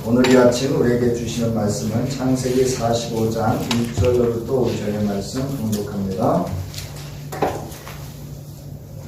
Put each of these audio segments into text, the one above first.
오늘 이 아침 우리에게 주시는 말씀은 창세기 45장 1절로부터 5절의 말씀 공독합니다.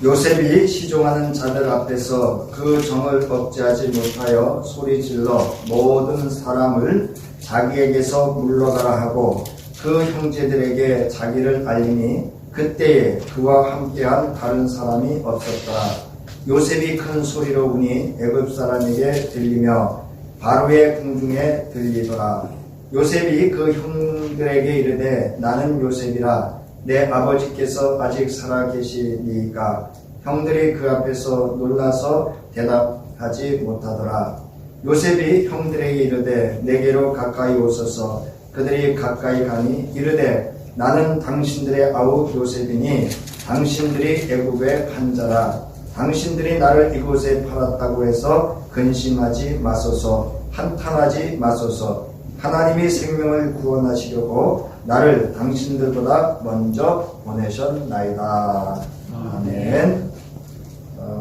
요셉이 시종하는 자들 앞에서 그 정을 억제하지 못하여 소리질러 모든 사람을 자기에게서 물러가라 하고 그 형제들에게 자기를 알리니 그때에 그와 함께한 다른 사람이 없었더라. 요셉이 큰 소리로 우니 애굽 사람에게 들리며 바로의 궁중에 들리더라. 요셉이 그 형들에게 이르되 나는 요셉이라. 내 아버지께서 아직 살아계시니까. 형들이 그 앞에서 놀라서 대답하지 못하더라. 요셉이 형들에게 이르되 내게로 가까이 오소서. 그들이 가까이 가니 이르되 나는 당신들의 아우 요셉이니 당신들이 애굽의 한 자라. 당신들이 나를 이곳에 팔았다고 해서 근심하지 마소서. 한탄하지 마소서. 하나님이 생명을 구원하시려고 나를 당신들보다 먼저 보내셨나이다. 아멘.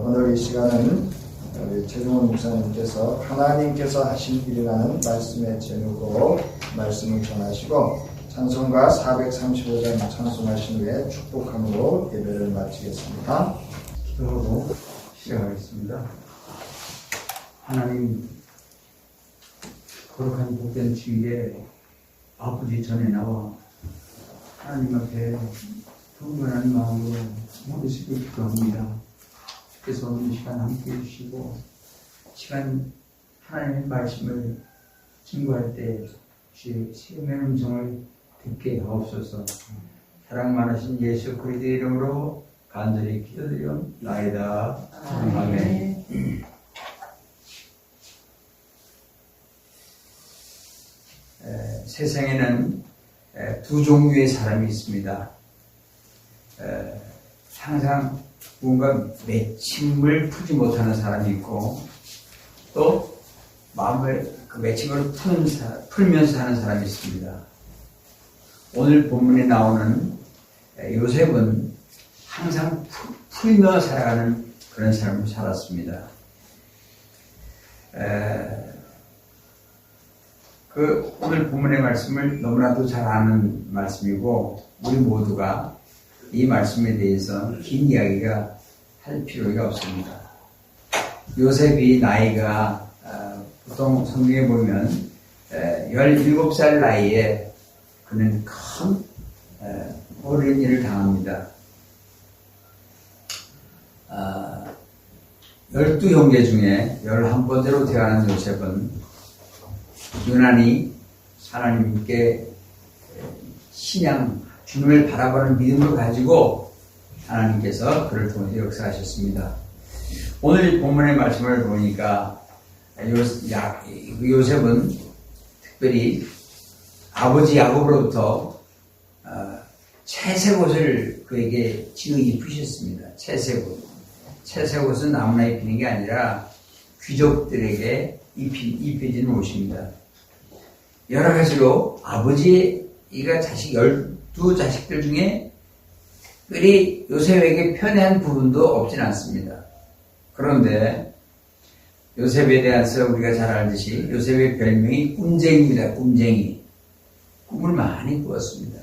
오늘 이 시간은 우리 최종원 목사님께서 하나님께서 하신 일이라는 말씀의 제목으로 말씀을 전하시고 찬송가 435장 찬송하신 후에 축복함으로 예배를 마치겠습니다. 기도하고 시작하겠습니다. 하나님, 거룩한 복된 주위에 아버지 전에 나와 하나님 앞에 경건한 마음으로 모두시고 기도합니다. 주께서 오늘 시간 함께 해주시고 시간 하나님의 말씀을 증거할 때 주의 생명의 음성을 듣게 하옵소서. 사랑 많으신 예수 그리스도의 이름으로 간절히 기도드리옵나이다. 아멘. 세상에는 두 종류의 사람이 있습니다. 항상 뭔가 맺힘을 풀지 못하는 사람이 있고 또 마음을 그 맺힘을 풀면서 하는 사람이 있습니다. 오늘 본문에 나오는 요셉은 항상 풀며 살아가는 그런 삶을 살았습니다. 오늘 본문의 말씀을 너무나도 잘 아는 말씀이고 우리 모두가 이 말씀에 대해서 긴 이야기가 할 필요가 없습니다. 요셉이 나이가 보통 성경에 보면 17살 나이에 그는 큰 어려운 일을 당합니다. 12형제 중에 11번째로 태어난 요셉은 유난히 하나님께 신앙, 주님을 바라보는 믿음을 가지고 하나님께서 그를 통해서 역사하셨습니다. 오늘 본문의 말씀을 보니까 요셉은 특별히 아버지 야곱으로부터 채색옷을 그에게 지어 입히셨습니다. 채색옷은 아무나 입히는 게 아니라 귀족들에게 입혀지는 옷입니다. 여러 가지로 아버지가 12자식들 중에 특별히 요셉에게 편애한 부분도 없진 않습니다. 그런데 요셉에 대해서 우리가 잘 알듯이 요셉의 별명이 꿈쟁이입니다. 꿈쟁이. 꿈을 많이 꾸었습니다.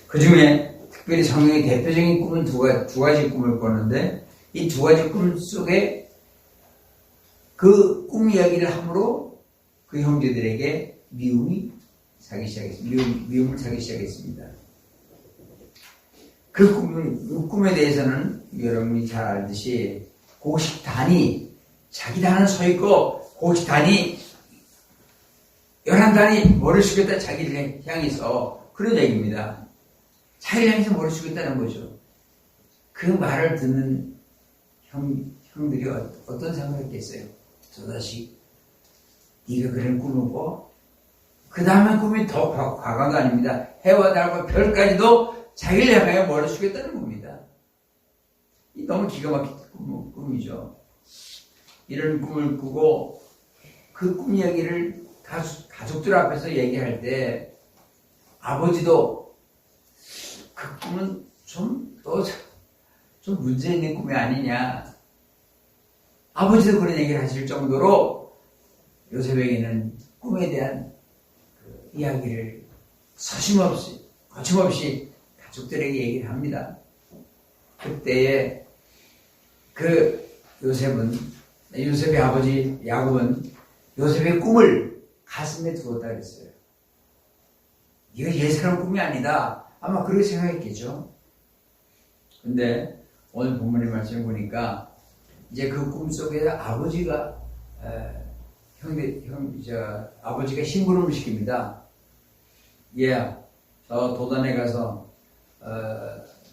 그 중에 특별히 성경의 대표적인 꿈은 두 가지 꿈을 꾸었는데 이 두 가지 꿈 속에 그 꿈 이야기를 함으로 그 형제들에게 미움을 사기 시작했습니다. 그 꿈에 대해서는 여러분이 잘 알듯이 고식단이 자기 단은 서 있고 고식단이 11단이 머리를 숙였다 자기를 향해서 그런 얘기입니다. 자기를 향해서 머리를 숙였다는 거죠. 그 말을 듣는 형들이 어떤 생각을 했겠어요? 저 자식, 네가 그런 꿈을 꿔? 그 다음에 꿈이 더 과거가 아닙니다. 해와 달과 별까지도 자기를 향하여 머리를 숙였다는 겁니다. 너무 기가 막힌 꿈이죠. 이런 꿈을 꾸고 그 꿈 이야기를 가족들 앞에서 얘기할 때 아버지도 그 꿈은 좀 문제 있는 꿈이 아니냐. 아버지도 그런 얘기를 하실 정도로 요셉에게는 꿈에 대한 그 이야기를 서심없이 거침없이 가족들에게 얘기를 합니다. 그때에 그 요셉의 아버지 야곱은 요셉의 꿈을 가슴에 두었다 그랬어요. 이거 예사로운 꿈이 아니다. 아마 그렇게 생각했겠죠. 근데 오늘 본문의 말씀을 보니까 이제 그 꿈속에 아버지가 아버지가 심부름을 시킵니다. 얘야, 저 도단에 가서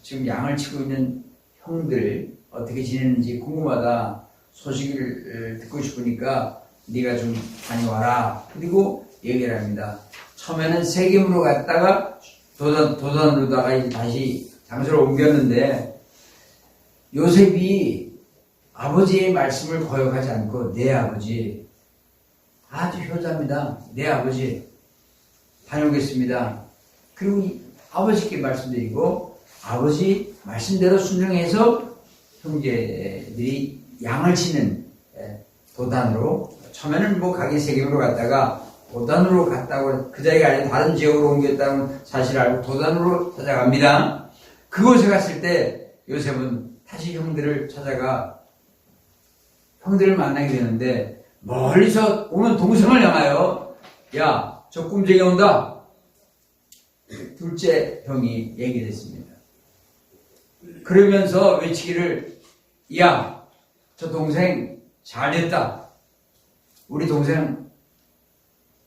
지금 양을 치고 있는 형들 어떻게 지내는지 궁금하다. 소식을 듣고 싶으니까 네가 좀 다녀와라. 그리고 얘기를 합니다. 처음에는 세겜으로 갔다가 도단으로다가 이제 다시 장소를 옮겼는데 요셉이 아버지의 말씀을 거역하지 않고 내 아버지, 아주 효자입니다. 내 아버지 다녀오겠습니다. 그리고 아버지께 말씀드리고 아버지 말씀대로 순종해서 형제들이 양을 치는 도단으로, 처음에는 뭐 가게 세겜으로 갔다가 도단으로 갔다고, 그 자리가 아니라 다른 지역으로 옮겼다는 사실을 알고 도단으로 찾아갑니다. 그곳에 갔을 때 요셉은 다시 형들을 찾아가 형들을 만나게 되는데 멀리서 오는 동생을 향하여 야, 저 꿈쟁이 온다. 둘째 형이 얘기했습니다. 그러면서 외치기를 야, 저 동생 잘됐다. 우리 동생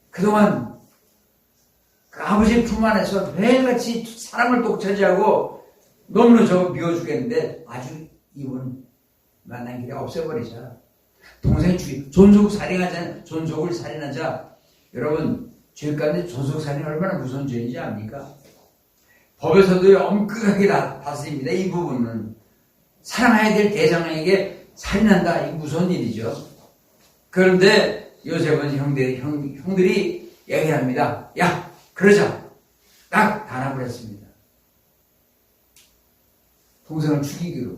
그동안 그 아버지 품 안에서 매일같이 사람을 독차지하고 너무나 저 미워 죽겠는데 아주 이분 만난 길에 없애버리자. 동생 존속을 살인하자. 여러분, 죄 가운데 존속 살인이 얼마나 무서운 죄인지 압니까? 법에서도 엄격하게 다스립니다. 이 부분은 사랑해야 될 대상에게 살인한다. 이 무서운 일이죠. 그런데 요셉은 형들이 얘기합니다. 야, 그러자. 딱 단합을 했습니다. 동생을 죽이기로.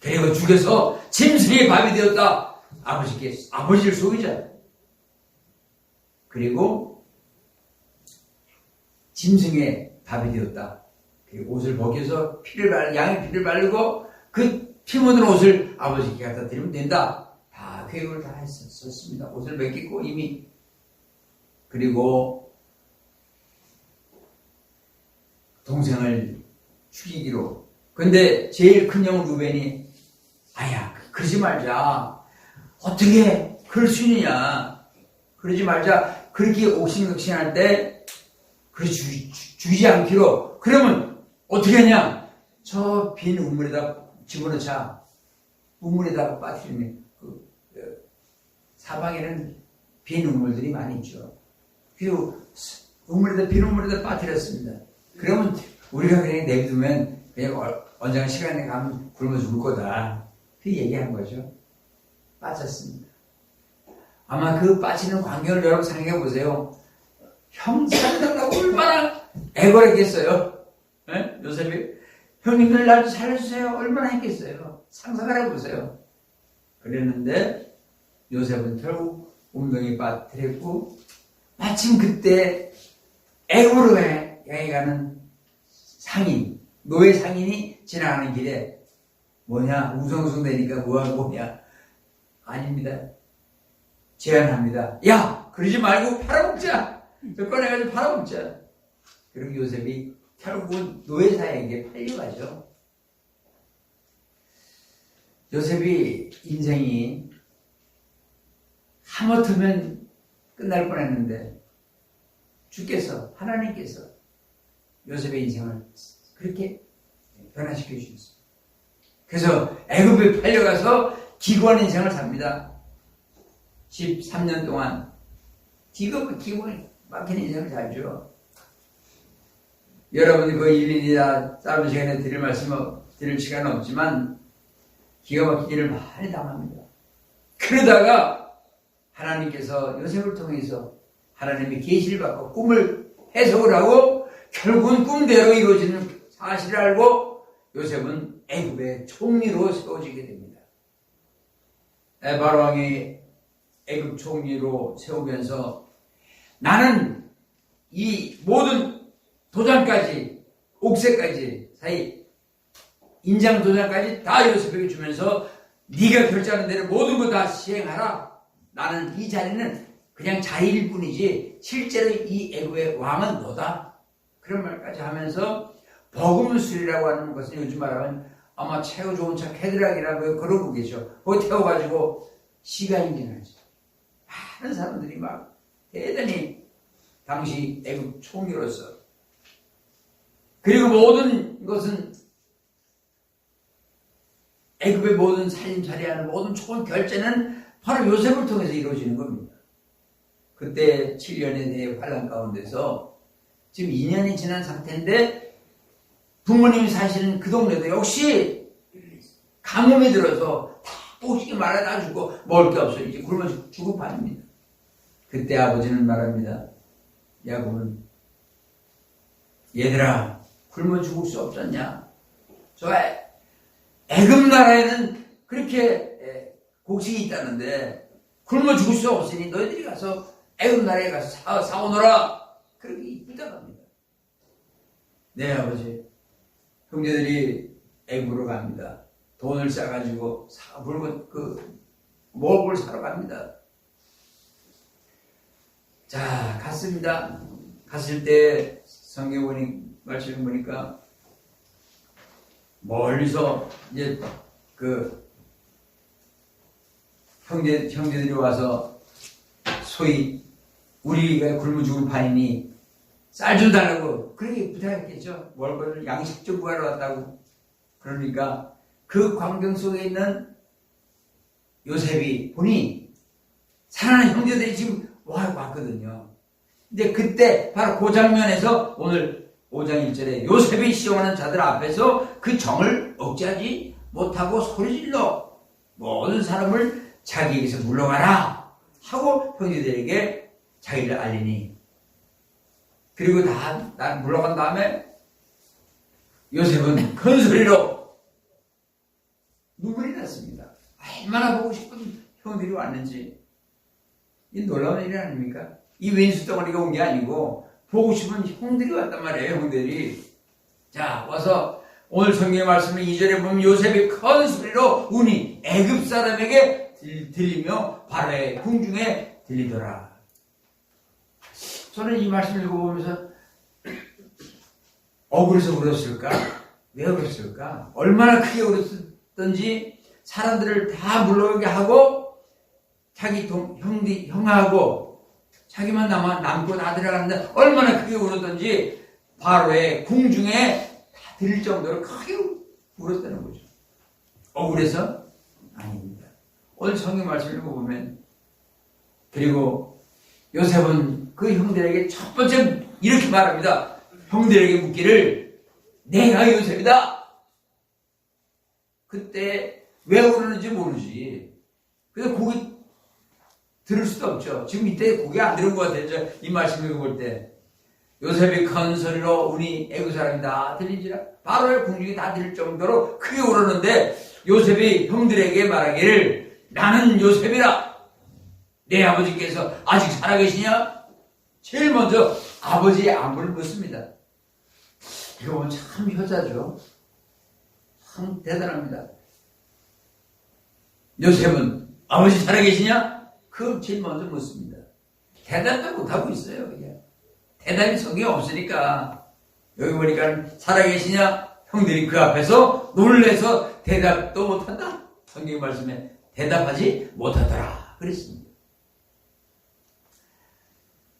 그리고 죽여서 짐승의 밥이 되었다. 아버지를 속이자. 그리고 짐승의 밥이 되었다. 그리고 옷을 벗겨서 양의 피를 바르고 그 피 묻은 옷을 아버지께 갖다 드리면 된다. 다 계획을 다 했었습니다. 옷을 벗기고 이미. 그리고 동생을 죽이기로. 근데 제일 큰 형 루벤이 아야, 그러지 말자. 어떻게 그럴 수 있느냐. 그러지 말자. 그렇게 옥신각신할 때 죽이지 않기로. 그러면 어떻게 하냐. 저 빈 우물에다 집어넣자. 우물에다가 빠뜨리면 사방에는 빈 우물들이 많이 있죠. 그리고 빈 우물에다 빠뜨렸습니다. 그러면 우리가 그냥 내비두면 그냥 언젠가 시간에 가면 굶어 죽을 거다. 그 얘기한 거죠. 빠졌습니다. 아마 그 빠지는 광경을 여러분 생각해 보세요. 형 살려달라고 얼마나 애걸했겠어요. 네? 요셉이 형님들 날 살려주세요. 얼마나 했겠어요. 상상을 해보세요. 그랬는데 요셉은 결국 운명에 빠뜨렸고 마침 그때 애굽으로 여행 가는 노예 상인이 지나가는 길에 뭐냐, 우성우성 되니까 뭐냐. 아닙니다. 제안합니다. 야, 그러지 말고 팔아먹자. 저 꺼내가지고 팔아먹자. 그리고 요셉이 결국은 노예사에게 팔려가죠. 요셉이 인생이 하마터면 끝날 뻔했는데 하나님께서 요셉의 인생을 그렇게 변화시켜 주셨어요. 그래서 애굽에 팔려가서 기구한 인생을 삽니다. 13년 동안 기구 막히는 인생을 살죠. 여러분이 그 일일이다 짧은 시간에 드릴 시간은 없지만 기가 막힌 일을 많이 당합니다. 그러다가 하나님께서 요셉을 통해서 하나님의 계시를 받고 꿈을 해석을 하고 결국은 꿈대로 이루어지는 사실을 알고 요셉은 애굽의 총리로 세워지게 됩니다. 에바로 왕이 애굽 총리로 세우면서 나는 이 모든 도장까지 옥새까지 사이 인장 도장까지 다 요셉에게 주면서 네가 결정하는 대로 모든 거 다 시행하라. 나는 이 자리는 그냥 자리일 뿐이지 실제로 이 애굽의 왕은 너다. 그런 말까지 하면서 버금술이라고 하는 것은 요즘 말하면 아마 최고 좋은 차 캐드락이라고 그러고 계셔. 거기 태워가지고 시간이 지나지. 많은 사람들이 막 대단히 당시 애굽 총리로서 그리고 모든 것은 애굽의 모든 살림살이하는 모든 좋은 결제는 바로 요셉을 통해서 이루어지는 겁니다. 그때 7년에 대해 환란 가운데서 지금 2년이 지난 상태인데 부모님이 사시는 그 동네도 역시 가뭄이 들어서 다 오시게 말아다 주고 먹을 게 없어요. 이제 굶어 죽을 판입니다. 그때 아버지는 말합니다. 야곱은 얘들아 굶어 죽을 수 없었냐? 저 애굽 나라에는 그렇게 곡식이 있다는데 굶어 죽을 수 없으니 너희들이 가서 애굽 나라에 가서 사오너라. 그렇게 이쁘다고 합니다. 네 아버지. 형제들이 애굽으로 갑니다. 돈을 싸가지고 물건 먹을 걸 사러 갑니다. 자 갔습니다. 갔을 때 성경 말씀 보니까 멀리서 이제 형제들이 와서 소위 우리가 굶어 죽을 판이니 쌀 좀 달라고 그렇게 부탁했겠죠. 먹을 거를 양식 좀 구하러 왔다고. 그러니까 그 광경 속에 있는 요셉이 보니 사랑하는 형제들이 지금 왔거든요. 근데 그때 바로 그 장면에서 오늘 5장 1절에 요셉이 시험하는 자들 앞에서 그 정을 억제하지 못하고 소리질러 모든 사람을 자기에게서 물러가라 하고 형제들에게 자기를 알리니 그리고 다 물러간 다음에 요셉은 큰 소리로 눈물이 났습니다. 얼마나 보고 싶은 형들이 왔는지. 이 놀라운 일이 아닙니까? 이 왼수 덩어리가 온 게 아니고 보고 싶은 형들이 왔단 말이에요. 형들이. 자 와서 오늘 성경의 말씀을 2절에 보면 요셉이 큰 소리로 우니 애굽 사람에게 들리며 바로의 궁중에 들리더라. 저는 이 말씀을 읽어보면서 억울해서 울었을까? 왜 울었을까? 얼마나 크게 울었던지 사람들을 다 물러오게 하고 자기 형하고 자기만 남고 다 들어갔는데 얼마나 크게 울었던지 바로의 궁중에 다 들릴 정도로 크게 울었다는 거죠. 억울해서? 아닙니다. 오늘 성경 말씀을 읽어보면 그리고 요셉은 그 형들에게 첫 번째 이렇게 말합니다. 형들에게 묻기를 내가 요셉이다. 그때 왜 그러는지 모르지. 그래서 고개 들을 수도 없죠. 지금 이때 고개 안 들은 것 같아요. 이 말씀 읽어볼 때. 요셉이 큰 소리로 우니 애굽 사람이다 들리지라. 바로의 궁중이 다 들릴 정도로 크게 울었는데 요셉이 형들에게 말하기를 나는 요셉이라. 내 아버지께서 아직 살아계시냐? 제일 먼저 아버지의 안부를 묻습니다. 이거 보면 참 효자죠. 참 대단합니다. 요셉은 아버지 살아계시냐? 그걸 제일 먼저 묻습니다. 대답도 못하고 있어요. 그냥. 대답이 성경에 없으니까. 여기 보니까 살아계시냐? 형들이 그 앞에서 놀래서 대답도 못한다. 성경 말씀에 대답하지 못하더라. 그랬습니다.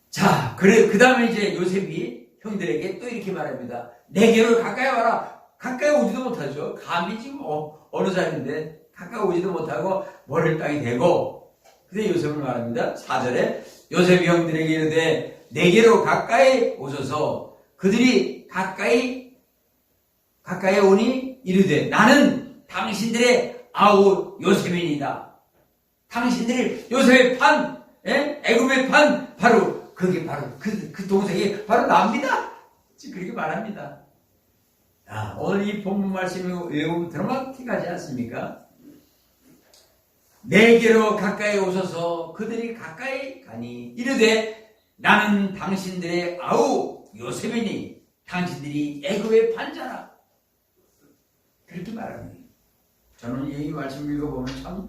자, 그 다음에 이제 요셉이 형들에게 또 이렇게 말합니다. 내게로 가까이 와라. 가까이 오지도 못하죠. 감히 지금 어느 자리인데 가까이 오지도 못하고 머리를 땅에 대고. 근데 요셉은 말합니다. 4절에 요셉이 형들에게 이르되 내게로 가까이 오셔서 그들이 가까이 오니 이르되 나는 당신들의 아우 요셉이니이다. 당신들이 요셉의 판, 애굽의 판 바로 그게 바로 그 동생이 바로 나입니다. 지금 그렇게 말합니다. 오늘 이 본문 말씀이 외우면 드라마틱하지 않습니까? 내게로 가까이 오소서. 그들이 가까이 가니 이르되 나는 당신들의 아우 요셉이니 당신들이 애굽의 반자라. 그렇게 말합니다. 저는 이 말씀 읽어보면 참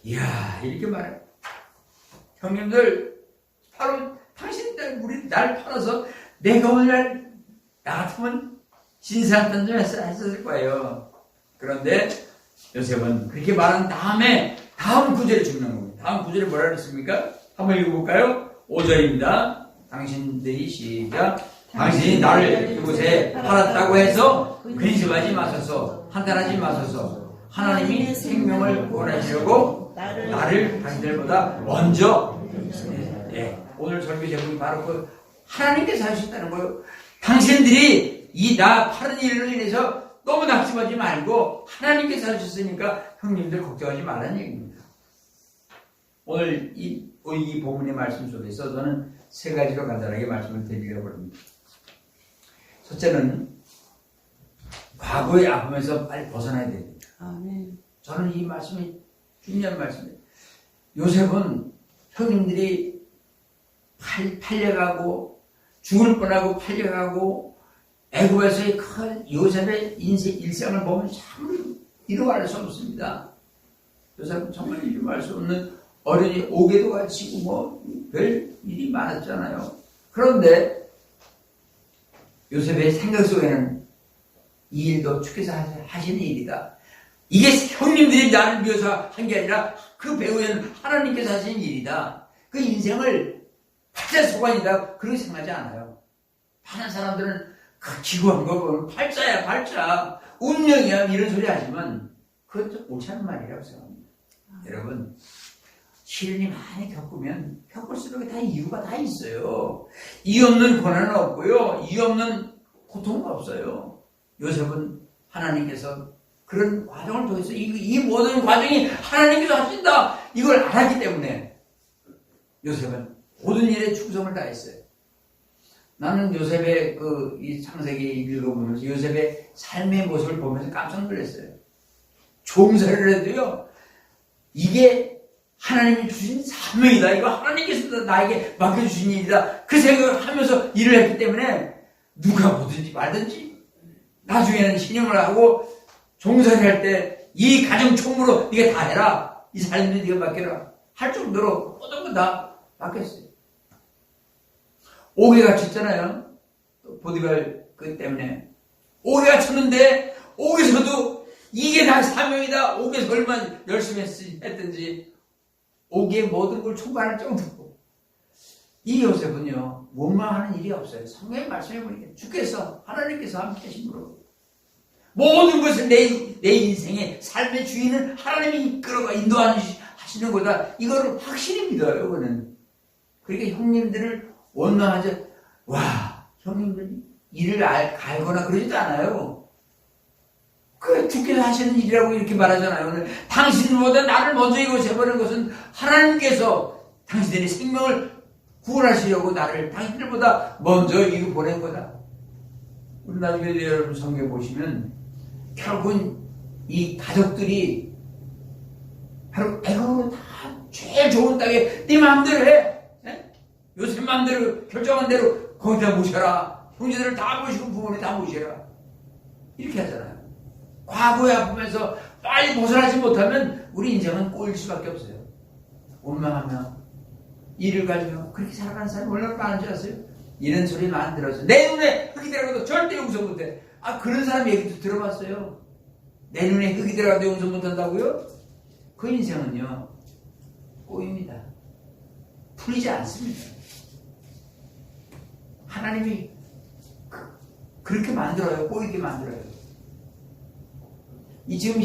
이야 이렇게 말해요. 형님들 바로 당신들 우리 날 팔아서 내가 오늘 나 같으면 신사한탄 좀 했을 거예요. 그런데 요셉은 그렇게 말한 다음에 다음 구절에 죽는 겁니다. 다음 구절에 뭐라 그랬습니까? 한번 읽어볼까요? 5절입니다. 당신들이 시작. 당신이 나를 이곳에 팔았다고 해서 근심하지 마소서. 한탄하지 마소서. 하나님이 생명을 구원하시려고 나를 당신들보다 먼저 오늘 설교 제목이 바로 그 하나님께서 하셨다는 거예요. 당신들이 이 나 파는 일로 인해서 너무 낙심하지 말고 하나님께서 하셨으니까 형님들 걱정하지 말라는 얘기입니다. 오늘 이 본문의 말씀 속에서 저는 세 가지로 간단하게 말씀을 드리려고 합니다. 첫째는 과거의 아픔에서 빨리 벗어나야 됩니다. 아멘. 저는 이 말씀이 중요한 말씀이에요. 요셉은 형님들이 팔려가고 죽을 뻔하고 팔려가고 애굽에서의 큰 요셉의 일상을 보면 참 이루어갈 수 없습니다. 요셉은 정말 이루어갈 수 없는 어른이 옥에도 갇히고 뭐 별 일이 많았잖아요. 그런데 요셉의 생각 속에는 이 일도 주께서 하시는 일이다. 이게 형님들이 나를 위해서 한 게 아니라 그 배후에는 하나님께서 하시는 일이다. 그 인생을 팔자소관이다. 그렇게 생각하지 않아요. 많은 사람들은 그 기구한 거 보면 팔자야 팔자 운명이야 이런 소리 하지만 그것도 옳지 않은 말이라고 생각합니다. 여러분 시련이 많이 겪으면 겪을수록 다 이유가 다 있어요. 이유 없는 고난은 없고요. 이유 없는 고통은 없어요. 요셉은 하나님께서 그런 과정을 통해서 이 모든 과정이 하나님께서 하신다 이걸 알았기 때문에 요셉은 모든 일에 충성을 다했어요. 나는 요셉의 이 창세기 읽어보면서 요셉의 삶의 모습을 보면서 깜짝 놀랐어요. 종살이를 해도요 이게 하나님이 주신 사명이다. 이거 하나님께서 나에게 맡겨주신 일이다. 그 생각을 하면서 일을 했기 때문에 누가 보든지 말든지 나중에는 신임을 하고 종살이 할 때 이 가정 총무로 네가 다 해라. 이 삶을 네가 맡겨라. 할 정도로 모든 거 다 맡겼어요. 옥에 갇혔잖아요. 보디갈 그 때문에 옥에 갇혔는데 옥에서도 이게 다 사명이다. 옥에서 얼마나 열심히 했든지 옥의 모든 걸 총괄할 정도고 이 요셉은요 원망하는 일이 없어요. 성경의 말씀해 보니까 주께서 하나님께서 함께 하심으로 모든 것을 내 인생의 삶의 주인은 하나님이 이끌어가 인도하시는 거다. 이거를 확실히 믿어요. 그거는. 그러니까 형님들을 원망하지 와 형님들이 일을 알거나 그러지도 않아요. 그 주께서 하시는 일이라고 이렇게 말하잖아요. 오늘 당신보다 나를 먼저 이곳에 보낸 것은 하나님께서 당신들의 생명을 구원하시려고 나를 당신들보다 먼저 이거 보낸 거다. 우리 나중에 여러분 성경 보시면 결국은 이 가족들이 바로 애굽으로 다 제일 좋은 땅에 네 마음대로 해. 요셉 마음대로 결정한 대로 거기다 모셔라. 형제들을 다 모시고 부모님 다 모셔라. 이렇게 하잖아요. 과거에 아프면서 빨리 벗어나지 못하면 우리 인생은 꼬일 수밖에 없어요. 원망하며 일을 가지며 그렇게 살아가는 사람이 얼마나 많은지 아세요? 이런 소리 많이 들었어요. 내 눈에 흙이 들어가도 절대 용서 못해. 그런 사람 얘기도 들어봤어요. 내 눈에 흙이 들어가도 용서 못한다고요? 그 인생은요 꼬입니다. 풀리지 않습니다. 하나님이 그렇게 만들어요. 꼬이게 만들어요. 지금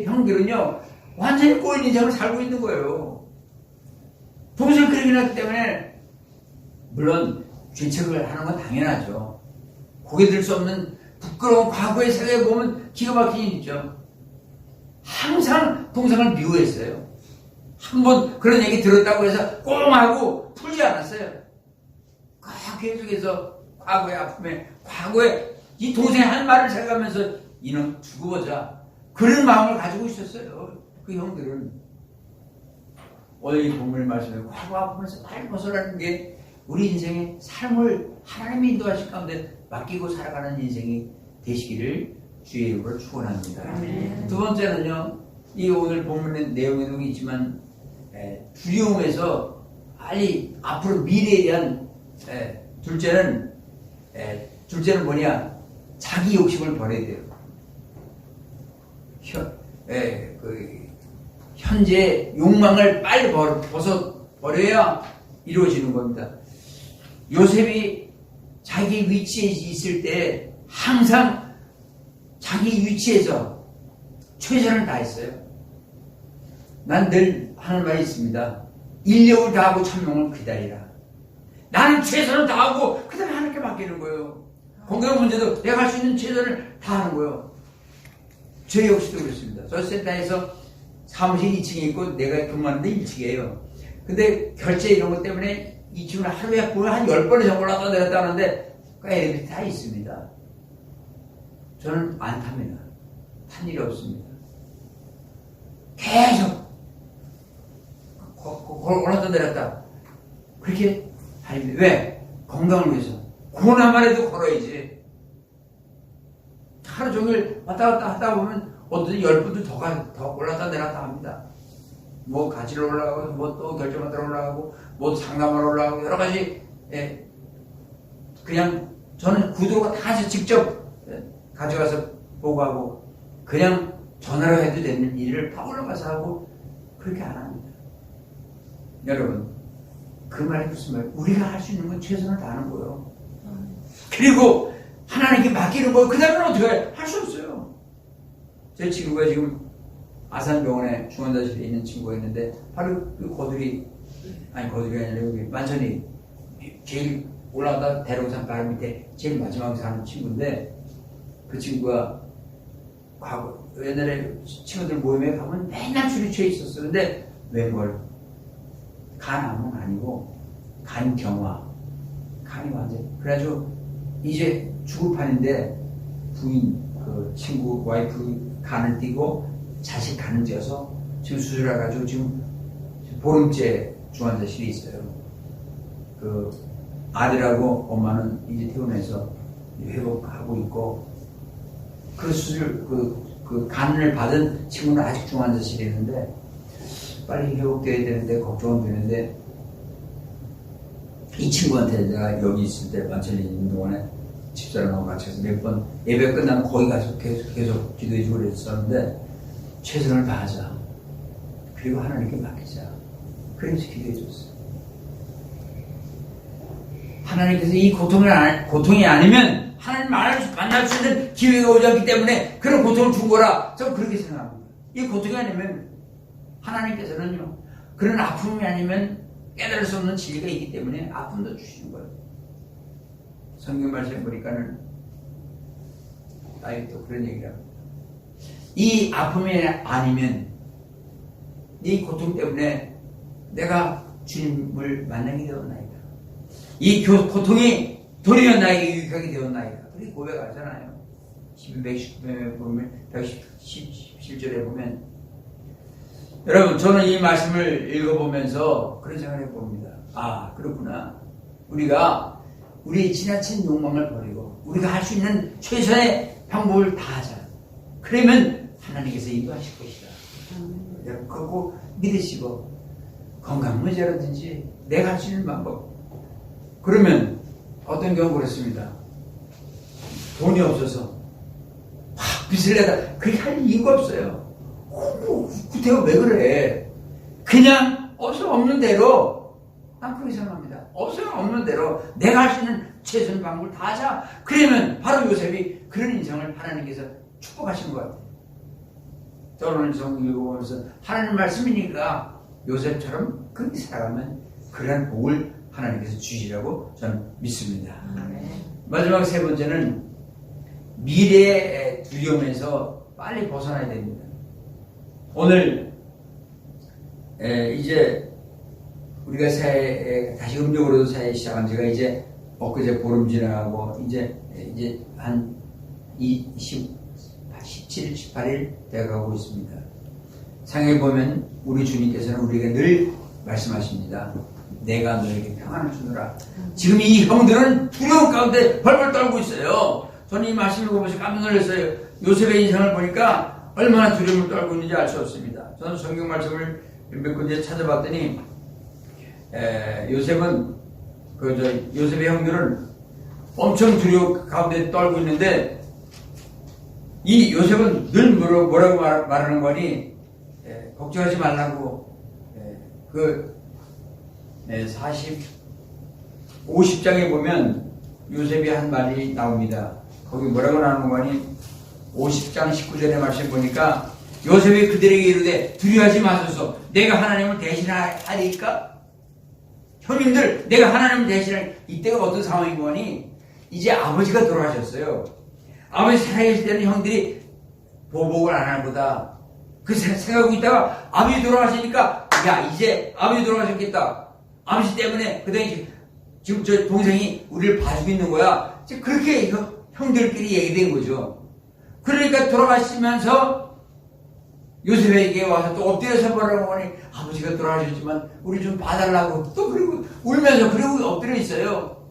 형들은요 완전히 꼬인 인생을 살고 있는 거예요. 동생 그렇게 났기 때문에 물론 죄책을 하는 건 당연하죠. 고개 들 수 없는 부끄러운 과거의 생각에 보면 기가 막힌 일이죠. 항상 동생을 미워했어요. 한번 그런 얘기 들었다고 해서 꽁 하고 풀지 않았어요. 계속해서 과거의 아픔에 과거에 이 동생의 한 말을 생각하면서 이놈 두고 보자 그런 마음을 가지고 있었어요. 그 형들은 오늘 이 본문의 말씀에 과거 아픔에서 빨리 벗어나는 게 우리 인생의 삶을 하나님이 인도하실 가운데 맡기고 살아가는 인생이 되시기를 주의 이름으로 축원합니다. 두 번째는요, 이 오늘 본문의 내용에도 있지만 두려움에서 빨리 앞으로 미래에 대한 둘째는 뭐냐? 자기 욕심을 버려야 돼요. 현재 욕망을 빨리 버려야 이루어지는 겁니다. 요셉이 자기 위치에 있을 때 항상 자기 위치에서 최선을 다했어요. 난 늘 하는 말이 있습니다. 인력을 다하고 천명을 기다리라. 나는 최선을 다하고 그 다음에 하나님께 맡기는 거예요. 건강 문제도 내가 할 수 있는 최선을 다하는 거예요. 저 역시도 그렇습니다. 저 센터에서 사무실 2층에 있고 내가 근무하는데 1층이에요. 근데 결제 이런 것 때문에 2층을 하루에 보면 한 10번에 정도 올라갔다 내렸다 하는데 그 애들이 다 있습니다. 저는 안 탑니다. 탄 일이 없습니다. 계속 올랐다 내렸다 그렇게 다닙니다. 왜? 건강을 위해서. 고나만 해도 걸어야지. 하루 종일 왔다 갔다 하다 보면 어떤 10분도 더 올랐다 내렸다 합니다. 뭐 가지러 올라가고 뭐 또 결제받으러 올라가고 뭐 상담하러 올라가고 여러 가지. 그냥 저는 구도가 다 직접 가져가서 보고하고 그냥 전화로 해도 되는 일을 다 올라가서 하고 그렇게 안 합니다. 여러분, 그 말이 무슨 말이에요? 우리가 할 수 있는 건 최선을 다하는 거예요. 그리고 하나님께 맡기는 거예요. 그 다음에는 어떻게 해요? 할 수 없어요. 제 친구가 지금 아산병원에 중환자실에 있는 친구가 있는데 바로 그 거들이 아니라 여기 만천이 제일 올라가다 대롱산 바로 밑에 제일 마지막에 사는 친구인데 그 친구가 과거 옛날에 친구들 모임에 가면 맨날 술이 취해 있었어. 근데 웬걸 간암은 아니고 간경화, 간이 완전. 그래가지고 이제 죽을 판인데 부인 그 친구 와이프 간을 띄고 자식 간을 띄어서 지금 수술해가지고 지금 보름째 중환자실에 있어요. 그 아들하고 엄마는 이제 퇴원해서 회복하고 있고 그 수술 그 간을 받은 친구는 아직 중환자실에 있는데 빨리 회복돼야 되는데 걱정은 되는데 이 친구한테 내가 여기 있을 때 만천리 있는 동안에 집사람하고 같이 해서 몇 번 예배 끝나면 거기 가서 계속 기도해주고 그랬었는데 최선을 다하자. 그리고 하나님께 맡기자. 그래서 기도해줬어요. 하나님께서 이 고통이 아니면 하나님 만날 수 있는 기회가 오지 않기 때문에 그런 고통을 준 거라 저는 그렇게 생각합니다. 이 고통이 아니면 하나님께서는요 그런 아픔이 아니면 깨달을 수 없는 진리가 있기 때문에 아픔도 주시는 거예요. 성경 말씀 보니까는 아예 또 그런 얘기를 합니다. 이 아픔이 아니면 이 고통 때문에 내가 주님을 만나게 되었나이다. 이 고통이 도리어 나에게 유익하게 되었나이다. 그렇게 고백하잖아요. 119편에 보면 117절에 보면 여러분 저는 이 말씀을 읽어보면서 그런 생각을 해봅니다. 아 그렇구나. 우리가 우리의 지나친 욕망을 버리고 우리가 할 수 있는 최선의 방법을 다하자. 그러면 하나님께서 인도하실 것이다. 여러분 그거 믿으시고 건강 문제라든지 내가 할 수 있는 방법. 그러면 어떤 경우 그렇습니다. 돈이 없어서 확 빚을 내다 그렇게 할 이유가 없어요. 구태가 왜 그래? 그냥 없는 대로 난 그렇게 생각합니다. 없는 대로 내가 할 수 있는 최선 방법을 다 하자. 그러면 바로 요셉이 그런 인생을 하나님께서 축복하신 것 같아요. 저는 성경 읽어보면서 하나님 말씀이니까 요셉처럼 그렇게 살아가면 그런 복을 하나님께서 주시라고 저는 믿습니다. 마지막 세 번째는 미래의 두려움에서 빨리 벗어나야 됩니다. 오늘 이제 우리가 새해 다시 음력으로도 새해 시작한 지가 이제 엊그제 보름 지나가고 이제 한 17일, 18일 돼가고 있습니다. 상에 보면 우리 주님께서는 우리에게 늘 말씀하십니다. 내가 너에게 평안을 주노라. 지금 이 형들은 두려움 가운데 벌벌 떨고 있어요. 저는 이 말씀을 보면서 깜짝 놀랐어요. 요셉의 인상을 보니까 얼마나 두려움을 떨고 있는지 알 수 없습니다. 저는 성경 말씀을 몇 군데 찾아봤더니 요셉은 요셉의 형들은 엄청 두려움 가운데 떨고 있는데 이 요셉은 늘 뭐라고 말하는 거니 걱정하지 말라고 50장에 보면 요셉이 한 말이 나옵니다. 거기 뭐라고 나오는 거니 50장 19절의 말씀 보니까 요셉이 그들에게 이르되 두려워하지 마소서 내가 하나님을 대신하리까? 형님들 내가 하나님을 대신할 이때가 어떤 상황인 거니 이제 아버지가 돌아가셨어요. 아버지 살아계실 때는 형들이 보복을 안 하보다 그 생각하고 있다가 아버지 돌아가시니까 야 이제 아버지 돌아가셨겠다. 아버지 때문에 그다음에 지금 저 동생이 우리를 봐주고 있는 거야. 지금 그렇게 형들끼리 얘기된 거죠. 그러니까 돌아가시면서 요셉에게 와서 또 엎드려서 뭐라고 하니 아버지가 돌아가셨지만 우리 좀 봐달라고 또 그리고 울면서 그리고 엎드려 있어요.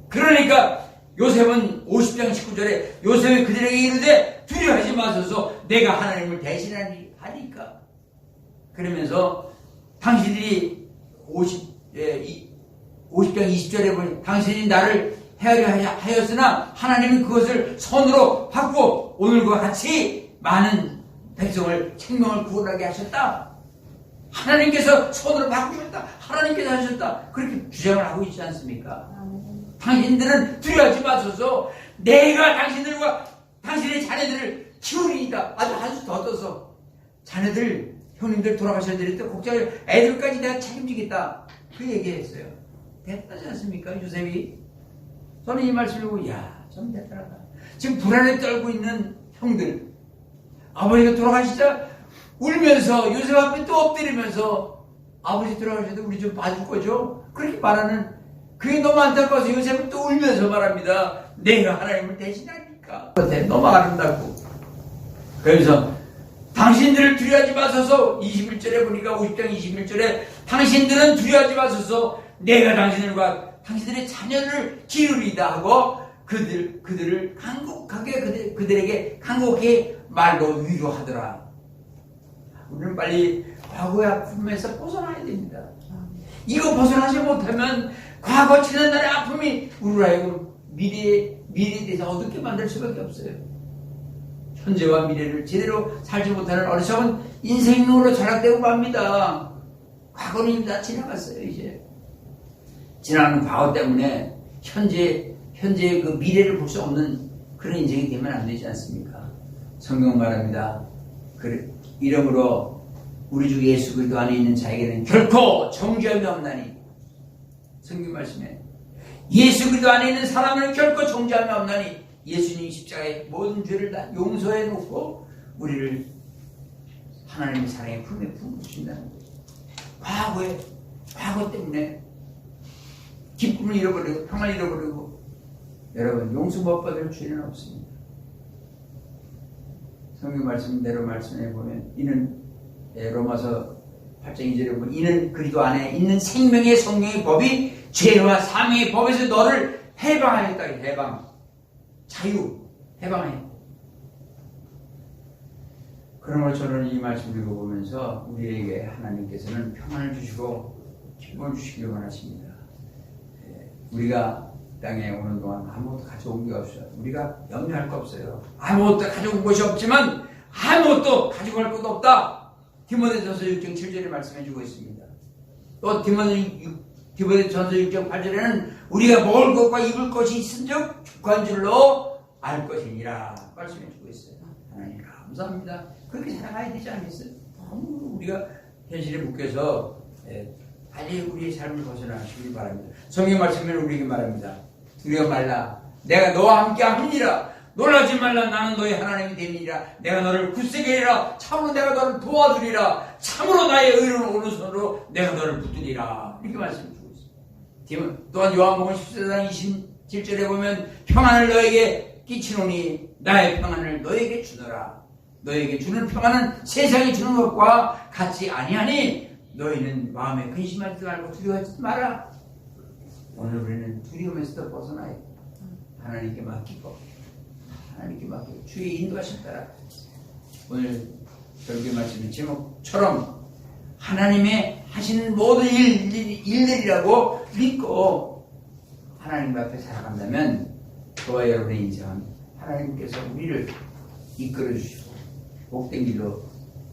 그러니까 요셉은 50장 19절에 요셉이 그들에게 이르되 두려워하지 마소서 내가 하나님을 대신하니까 그러면서 당신들이 50장 20절에 보니 당신이 나를 헤아려 하였으나 하나님은 그것을 선으로 바꾸어 오늘과 같이 많은 백성을 생명을 구원하게 하셨다. 하나님께서 손으로 바꾸셨다. 하나님께서 하셨다. 그렇게 주장을 하고 있지 않습니까? 당신들은 두려워하지 마소서 내가 당신들과 당신의 자녀들을 키우리이다. 아주 한수 더 떠서 자녀들 형님들 돌아가셔야 때 걱정을 애들까지 내가 책임지겠다. 그 얘기했어요. 대단하지 않습니까? 요셉이. 저는 이 말씀을 보고 좀 대단하다. 지금 불안에 떨고 있는 형들 아버지가 돌아가시자 울면서 요셉 앞에 또 엎드리면서 아버지 돌아가셔도 우리 좀 봐줄 거죠? 그렇게 말하는 그게 너무 안타까워서 요셉은 또 울면서 말합니다. 내가 하나님을 대신하니까. 너무 아름답고 그러면서 당신들을 두려워하지 마소서 21절에 보니까 50장 21절에 당신들은 두려워하지 마소서 내가 당신들의 자녀를 기르리다 하고 그들을 간곡하게 그들에게 간곡히 말로 위로하더라. 우리는 빨리 과거의 아픔에서 벗어나야 됩니다. 이거 벗어나지 못하면 과거 지난날의 아픔이 우리로 하여금 미래에 대해서 어둡게 만들 수밖에 없어요. 현재와 미래를 제대로 살지 못하는 어리석은 인생으로 전락되고 맙니다. 과거는 이미 다 지나갔어요. 이제 지나가는 과거 때문에 현재의 그 미래를 볼 수 없는 그런 인생이 되면 안 되지 않습니까? 성경 말합니다. 이러므로 우리 주 예수 그리스도 안에 있는 자에게는 결코 정죄함이 없나니 성경 말씀에 예수 그리스도 안에 있는 사람은 결코 정죄함이 없나니 예수님이 십자가에 모든 죄를 다 용서해 놓고 우리를 하나님의 사랑의 품에 품으신다는 거예요. 과거 때문에 기쁨을 잃어버리고 평안을 잃어버리고 여러분 용서 못 받을 죄는 없습니다. 성경 말씀대로 말씀해 보면 이는 로마서 8장 2절에 보면 이는 그리스도 안에 있는 생명의 성령의 법이 죄와 사망의 법에서 너를 해방하였다. 해방 자유 해방해. 그러므로 저는 이 말씀을 읽어보면서 우리에게 하나님께서는 평안을 주시고 기쁨을 주시기를 원하십니다. 우리가 땅에 오는 동안 아무것도 가져온 게 없어요. 우리가 염려할 거 없어요. 아무것도 가져온 것이 없지만 아무것도 가져갈 것도 없다. 디모데전서 6장 7절에 말씀해주고 있습니다. 또 디모데전서 6장 8절에는 우리가 먹을 것과 입을 것이 있은즉 축한 줄로 알 것이니라 말씀해주고 있어요. 하나님 감사합니다. 그렇게 살아가야 되지 않겠어요? 너무 우리가 현실에 묶여서 빨리 우리의 삶을 벗어나시길 바랍니다. 성경 말씀을 우리에게 말합니다. 두려워 말라. 내가 너와 함께 하니라. 놀라지 말라. 나는 너의 하나님이 되니라. 내가 너를 굳세게 하리라. 참으로 내가 너를 도와주리라. 참으로 나의 의로운 오른손으로 내가 너를 붙들리라. 이렇게 말씀해주고 있습니다. 또한 요한복음 14장 27절에 보면 평안을 너에게 끼치노니 나의 평안을 너에게 주노라. 너에게 주는 평안은 세상이 주는 것과 같이 아니하니 너희는 마음에 근심하지도 말고 두려워하지도 마라. 오늘 우리는 두려움에서도 벗어나야 하나님께 맡기고 주의 인도하심 따라 오늘 결계 말씀의 제목처럼 하나님의 하시는 모든 일들이라고 믿고 하나님 앞에 살아간다면 저와 여러분의 인생은 하나님께서 우리를 이끌어 주시고 복된 길로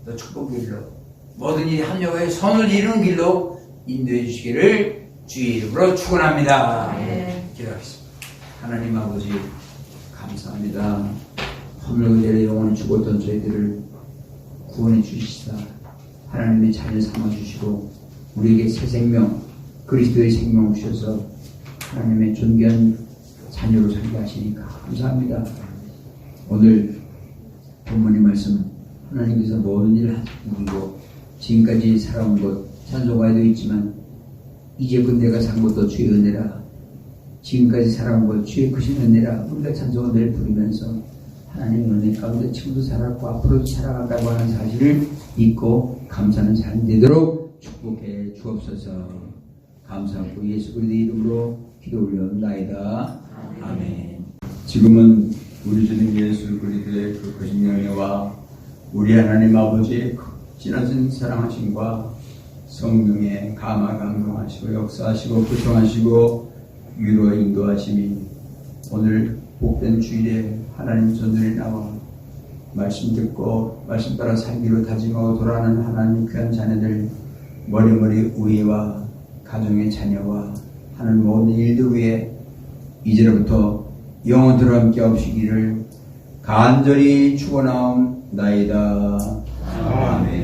또 축복의 길로 모든 일이 합력하여 선을 이루는 길로 인도해 주시기를 주의 이름으로 축원합니다. 기도하겠습니다. 하나님 아버지 감사합니다. 허물그대로 영원히 죽었던 저희들을 구원해 주시다 하나님의 자녀 삼아주시고 우리에게 새 생명 그리스도의 생명을 주셔서 하나님의 존귀한 자녀로 살게 하시니까 감사합니다. 오늘 본문의 말씀 하나님께서 모든 일을 이기고 지금까지 살아온 것 찬송가에도 있지만 이제껏 내가 산 것도 주의 은혜라 지금까지 살아온 것 주의 크신 은혜라 우리가 찬송을 늘 부르면서 하나님의 은혜 가운데 지금도 살았고 앞으로도 살아간다고 하는 사실을 믿고 감사하는 삶 되도록 축복해 주옵소서. 감사하고 예수 그리스도의 이름으로 기도 올려옵나이다. 아멘. 지금은 우리 주님 예수 그리스도의 그 크신 은혜와 우리 하나님 아버지의 지나친 사랑하심과 성령의 감화 감동하시고 역사하시고 구성하시고 위로 인도하심이 오늘 복된 주일에 하나님 전전에 나와 말씀 듣고 말씀 따라 살기로 다짐하고 돌아가는 하나님 귀한 자녀들 머리머리 우애와 가정의 자녀와 하는 모든 일들 위에 이제로부터 영원토록 함께 하시기를 간절히 축원하옵나이다. 아멘.